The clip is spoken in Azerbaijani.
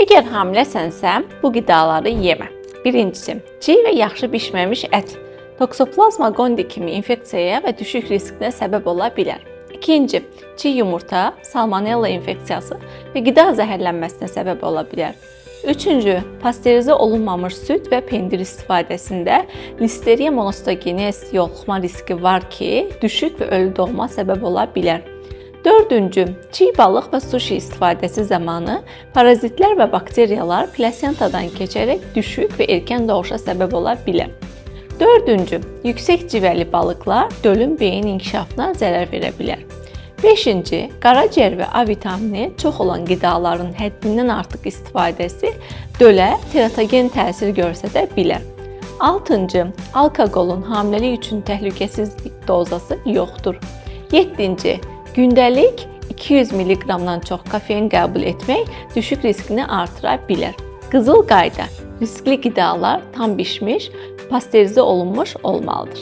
Əgər hamiləsənsə, bu qidaları yemə. Birincisi, çiğ və yaxşı bişməmiş ət Toxoplasma gondii kimi infeksiyaya və düşük riskinə səbəb ola bilər. İkinci, çiğ yumurta, salmonella infeksiyası və qida zəhərlənməsinə səbəb ola bilər. Üçüncü, pastörizə olunmamış süd və pendir istifadəsində Listeria monostogenes yoluxma riski var ki, düşük və ölü doğuma səbəb ola bilər. Dördüncü, çiğ balıq və sushi istifadəsi zamanı parazitlər və bakteriyalar plasentadan keçərək düşük və erkən doğuşa səbəb ola bilər. Dördüncü, yüksək civəli balıqlar dölün beyin inkişafına zərər verə bilər. Beşinci, qaraciyər və A vitamini çox olan qidaların həddindən artıq istifadəsi dölə teratogen təsir göstərə bilər. Altıncı, alkoqolun hamiləlik üçün təhlükəsiz dozası yoxdur. Yeddinci, gündəlik 200 mg-dan çox kofein qəbul etmək düşük riskini artıra bilər. Qızıl qayda: riskli qidalar tam bişmiş, pastörizə olunmuş olmalıdır.